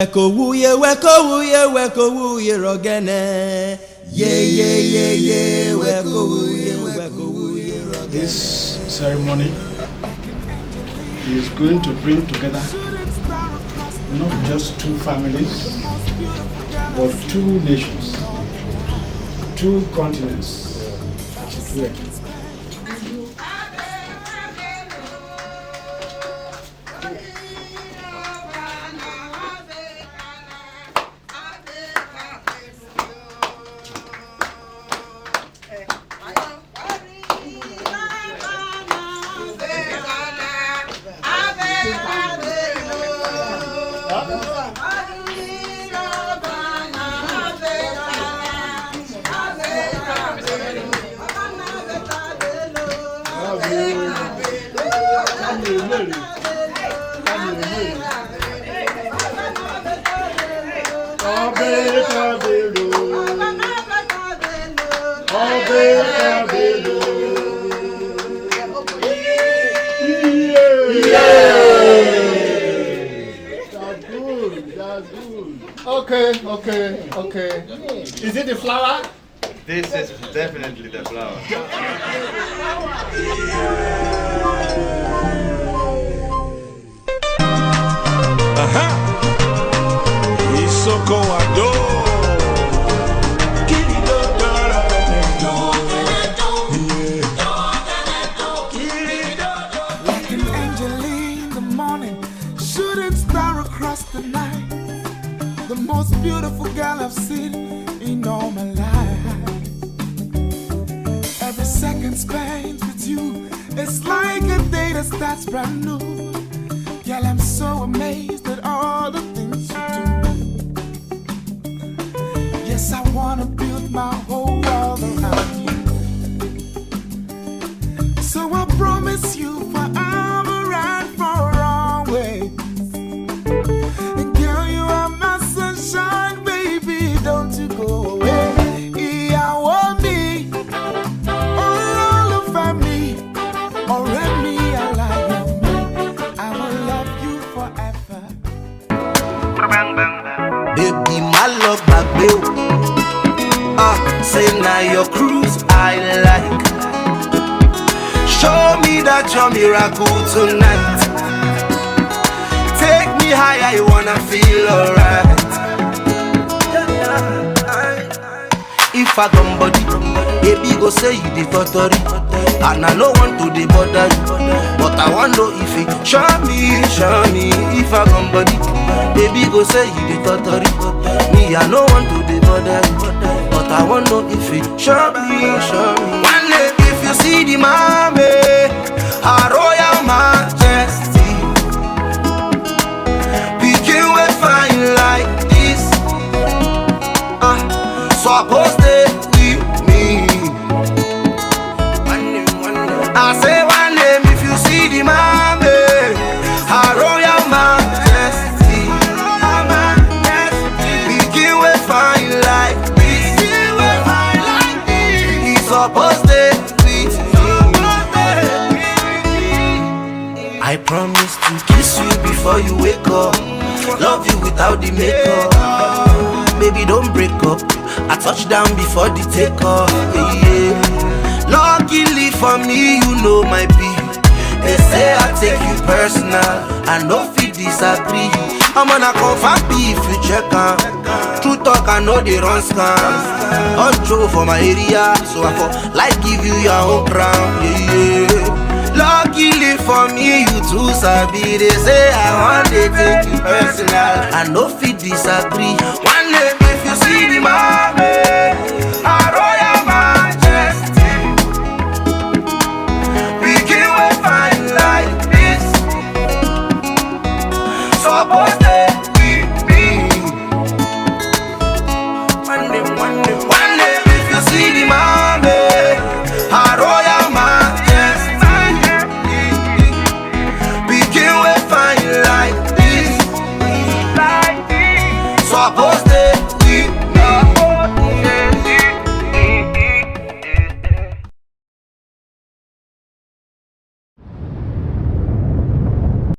Wekowuye rogene. Yeah, wekowuye rogene. This ceremony is going to bring together not just two families, but two nations, two continents, as it were. Okay. Is it the flower? This is definitely the flower. Isoko Ado. Like an angel in the morning, shooting star across the night. The most beautiful girl I've seen in all my life. Every second spent with you, it's like a day that starts brand new. Girl, I'm so amazed at all the things you do. Yes, I wanna build my whole world around you. So I promise you forever and for always. And girl, you are my sunshine, baby, don't you go away. I want me, all over me, already I like you. I will love you forever. Baby, my love back, babe. Say now your cruise I like. Show me that your miracle tonight. Take me higher, I wanna feel alright. If I come body, baby go say you the totally. And I no want to the bother you, but I want to know if it show me. If I come body, baby go say you the totally. Me I no want to the bother you, but I want to know if it show me. One day if you see the mommy, her royal majesty, begin with fine like this. Suppose stay with me. I say one name if you see the mommy, her royal majesty, begin with fine like this. He's supposed to with me. I promise to kiss you before you wake up, love you without the makeup. Baby, don't break up. I touch down before the takeoff. Yeah. Luckily for me, you know my beat. They say I take you personal, I no fit disagree. I'm gonna confirm if you check on. True talk, I know they run scams. Untrue for my area, so I for like give you your own crown. Yeah. Luckily for me, you too sabi. They say I want to take you personal, I no fit disagree. One day if you see the mommy, her royal majesty, begin with fine like this. Suppose